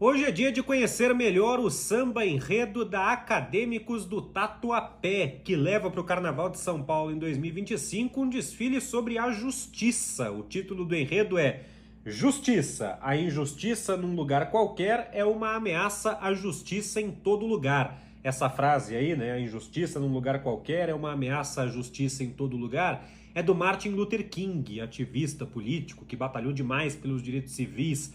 Hoje é dia de conhecer melhor o samba enredo da Acadêmicos do Tatuapé, que leva para o Carnaval de São Paulo em 2025 um desfile sobre a justiça. O título do enredo é Justiça. A injustiça num lugar qualquer é uma ameaça à justiça em todo lugar. Essa frase aí, né, a injustiça num lugar qualquer é uma ameaça à justiça em todo lugar, é do Martin Luther King, ativista político que batalhou demais pelos direitos civis,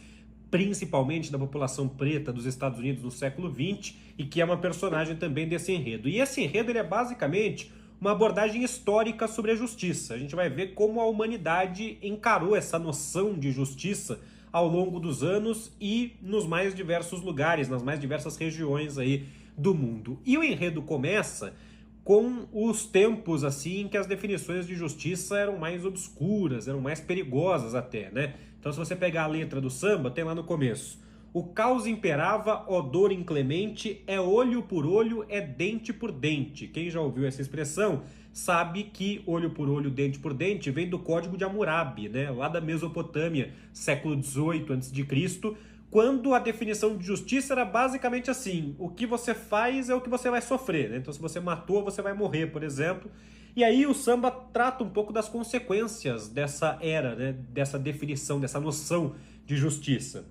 principalmente da população preta dos Estados Unidos no século XX, e que é uma personagem também desse enredo. E esse enredo ele é basicamente uma abordagem histórica sobre a justiça. A gente vai ver como a humanidade encarou essa noção de justiça ao longo dos anos e nos mais diversos lugares, nas mais diversas regiões aí do mundo. E o enredo começa com os tempos assim em que as definições de justiça eram mais obscuras, eram mais perigosas até, né? Então se você pegar a letra do samba, tem lá no começo: o caos imperava, ó dor inclemente, é olho por olho, é dente por dente. Quem já ouviu essa expressão sabe que olho por olho, dente por dente vem do Código de Hammurabi, né? Lá da Mesopotâmia, século XVIII a.C., quando a definição de justiça era basicamente assim: o que você faz é o que você vai sofrer, né? Então se você matou, você vai morrer, por exemplo. E aí o samba trata um pouco das consequências dessa era, né? Dessa definição, dessa noção de justiça.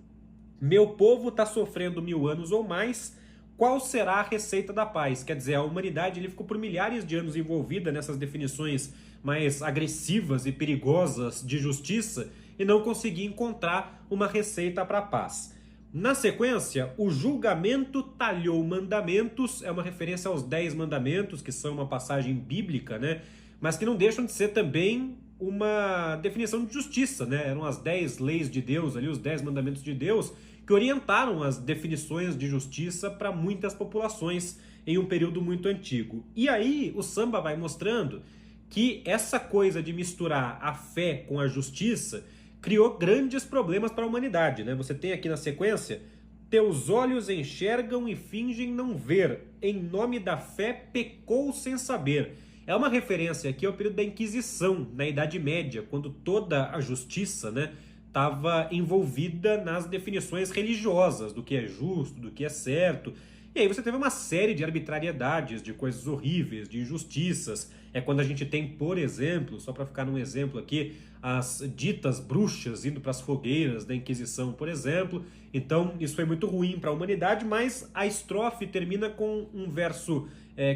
Meu povo está sofrendo 1000 anos ou mais, qual será a receita da paz? Quer dizer, a humanidade ele ficou por milhares de anos envolvida nessas definições mais agressivas e perigosas de justiça e não conseguia encontrar uma receita para a paz. Na sequência, o julgamento talhou mandamentos, é uma referência aos 10 mandamentos, que são uma passagem bíblica, né? Mas que não deixam de ser também uma definição de justiça, né? Eram as 10 leis de Deus, ali, os 10 mandamentos de Deus, que orientaram as definições de justiça para muitas populações em um período muito antigo. E aí o samba vai mostrando que essa coisa de misturar a fé com a justiça criou grandes problemas para a humanidade, né? Você tem aqui na sequência: teus olhos enxergam e fingem não ver, em nome da fé pecou sem saber. É uma referência aqui ao período da Inquisição, na Idade Média, quando toda a justiça, né, estava envolvida nas definições religiosas do que é justo, do que é certo. E aí você teve uma série de arbitrariedades, de coisas horríveis, de injustiças. É quando a gente tem, por exemplo, só para ficar num exemplo aqui, as ditas bruxas indo para as fogueiras da Inquisição, por exemplo. Então isso foi muito ruim para a humanidade, mas a estrofe termina com um verso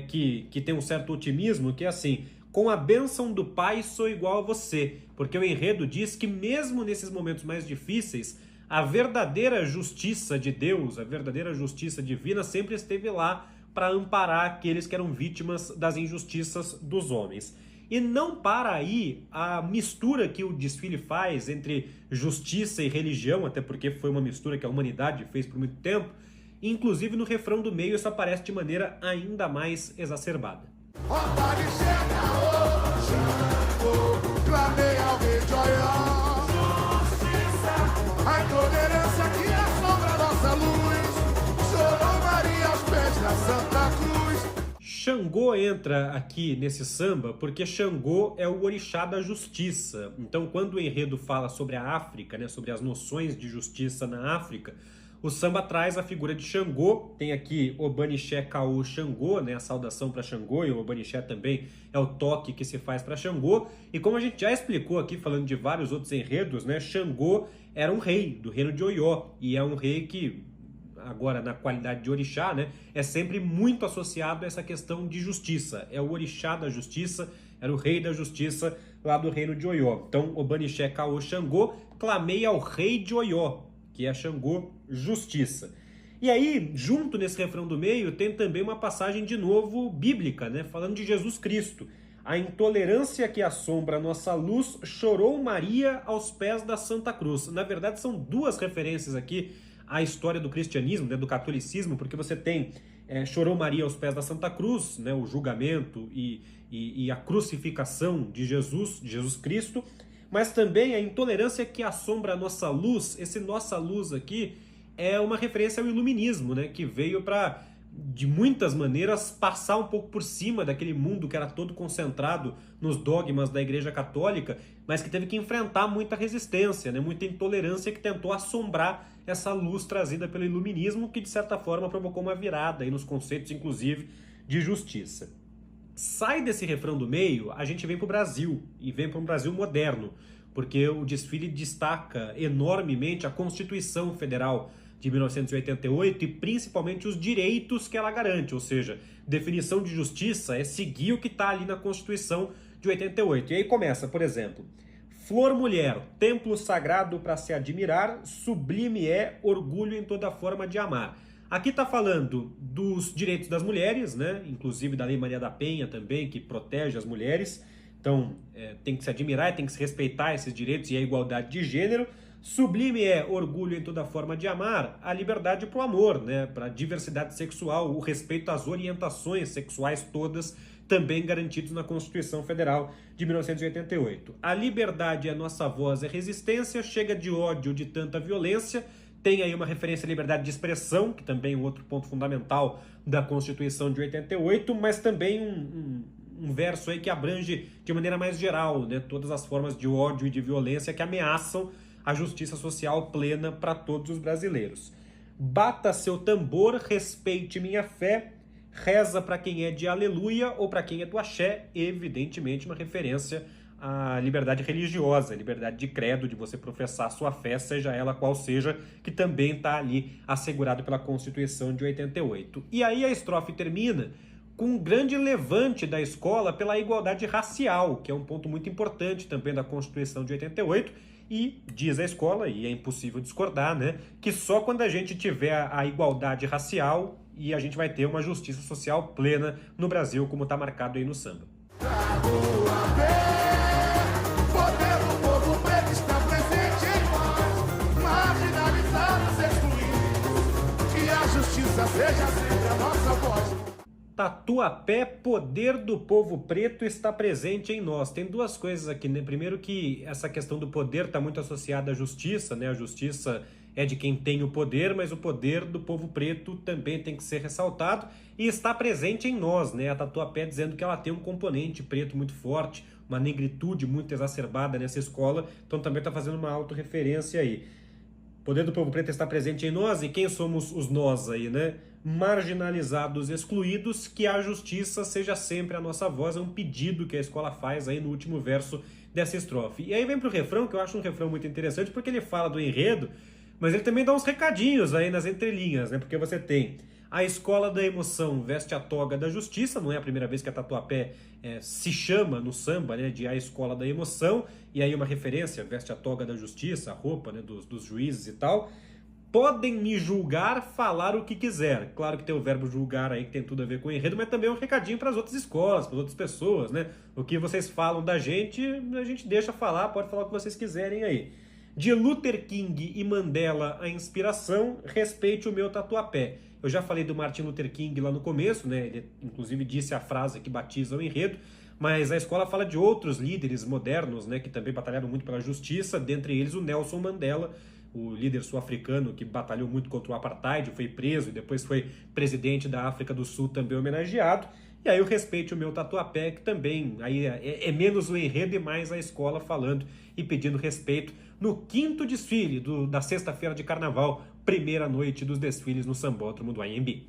que tem um certo otimismo, que é assim: com a bênção do Pai sou igual a você. Porque o enredo diz que mesmo nesses momentos mais difíceis, a verdadeira justiça de Deus, a verdadeira justiça divina sempre esteve lá para amparar aqueles que eram vítimas das injustiças dos homens. E não para aí a mistura que o desfile faz entre justiça e religião, até porque foi uma mistura que a humanidade fez por muito tempo. Inclusive no refrão do meio isso aparece de maneira ainda mais exacerbada. A intolerância que assombra nossa luz, chorou Maria aos pés da Santa Cruz. Xangô entra aqui nesse samba porque Xangô é o orixá da justiça. Então quando o enredo fala sobre a África, né, sobre as noções de justiça na África, o samba traz a figura de Xangô. Tem aqui Obanixé Caô Xangô, né, a saudação para Xangô, e o Obanixé também é o toque que se faz para Xangô. E como a gente já explicou aqui, falando de vários outros enredos, né, Xangô era um rei do reino de Oió, e é um rei que, agora na qualidade de orixá, né, é sempre muito associado a essa questão de justiça. É o orixá da justiça, era o rei da justiça lá do reino de Oió. Então, Obanixé Caô Xangô, clamei ao rei de Oió, que é Xangô, justiça. E aí, junto nesse refrão do meio, tem também uma passagem de novo bíblica, né, falando de Jesus Cristo. A intolerância que assombra a nossa luz, chorou Maria aos pés da Santa Cruz. Na verdade, são duas referências aqui à história do cristianismo, né, do catolicismo, porque você tem chorou Maria aos pés da Santa Cruz, né, o julgamento e a crucificação de Jesus Cristo, mas também a intolerância que assombra a nossa luz. Esse nossa luz aqui é uma referência ao iluminismo, né, que veio para de muitas maneiras, passar um pouco por cima daquele mundo que era todo concentrado nos dogmas da Igreja Católica, mas que teve que enfrentar muita resistência, né? Muita intolerância que tentou assombrar essa luz trazida pelo iluminismo, que de certa forma provocou uma virada aí nos conceitos, inclusive, de justiça. Sai desse refrão do meio, a gente vem para o Brasil, e vem para um Brasil moderno, porque o desfile destaca enormemente a Constituição Federal de 1988 e principalmente os direitos que ela garante, ou seja, definição de justiça é seguir o que está ali na Constituição de 88. E aí começa, por exemplo, flor mulher, templo sagrado para se admirar, sublime é, orgulho em toda forma de amar. Aqui está falando dos direitos das mulheres, né? Inclusive da Lei Maria da Penha também, que protege as mulheres. Então, tem que se admirar, tem que se respeitar esses direitos e a igualdade de gênero. Sublime é, orgulho em toda forma de amar, a liberdade para o amor, né? Para a diversidade sexual, o respeito às orientações sexuais todas, também garantidos na Constituição Federal de 1988. A liberdade é nossa voz, é resistência, chega de ódio, de tanta violência. Tem aí uma referência à liberdade de expressão, que também é um outro ponto fundamental da Constituição de 88, mas também um verso aí que abrange de maneira mais geral, né, todas as formas de ódio e de violência que ameaçam a justiça social plena para todos os brasileiros. Bata seu tambor, respeite minha fé, reza para quem é de aleluia ou para quem é do axé, evidentemente uma referência à liberdade religiosa, a liberdade de credo, de você professar a sua fé, seja ela qual seja, que também está ali assegurado pela Constituição de 88. E aí a estrofe termina com um grande levante da escola pela igualdade racial, que é um ponto muito importante também da Constituição de 88, e diz a escola, e é impossível discordar, né, que só quando a gente tiver a igualdade racial e a gente vai ter uma justiça social plena no Brasil, como está marcado aí no samba. Poder do povo preto está presente em nós, marginalizados, excluídos, que a justiça seja sempre a nossa voz. Tatuapé, poder do povo preto está presente em nós. Tem duas coisas aqui, né? Primeiro que essa questão do poder está muito associada à justiça, né? A justiça é de quem tem o poder, mas o poder do povo preto também tem que ser ressaltado e está presente em nós, né? A Tatuapé dizendo que ela tem um componente preto muito forte, uma negritude muito exacerbada nessa escola, então também está fazendo uma autorreferência aí. O poder do povo preto está presente em nós, e quem somos os nós aí, né? Marginalizados, excluídos, que a justiça seja sempre a nossa voz, é um pedido que a escola faz aí no último verso dessa estrofe. E aí vem pro refrão, que eu acho um refrão muito interessante, porque ele fala do enredo, mas ele também dá uns recadinhos aí nas entrelinhas, né? Porque você tem a escola da emoção veste a toga da justiça, não é a primeira vez que a Tatuapé se chama no samba, né, de a escola da emoção, e aí uma referência, veste a toga da justiça, a roupa, né, dos juízes e tal. Podem me julgar, falar o que quiser. Claro que tem o verbo julgar aí, que tem tudo a ver com o enredo, mas também é um recadinho para as outras escolas, para as outras pessoas, né? O que vocês falam da gente, a gente deixa falar, pode falar o que vocês quiserem aí. De Luther King e Mandela a inspiração, respeite o meu Tatuapé. Eu já falei do Martin Luther King lá no começo, né? Ele inclusive disse a frase que batiza o enredo, mas a escola fala de outros líderes modernos, né, que também batalharam muito pela justiça, dentre eles o Nelson Mandela, o líder sul-africano que batalhou muito contra o apartheid, foi preso e depois foi presidente da África do Sul, também homenageado. E aí o respeite o meu Tatuapé, que também aí é menos o enredo e mais a escola falando e pedindo respeito no 5º desfile da sexta-feira de carnaval, primeira noite dos desfiles no Sambódromo do AMB.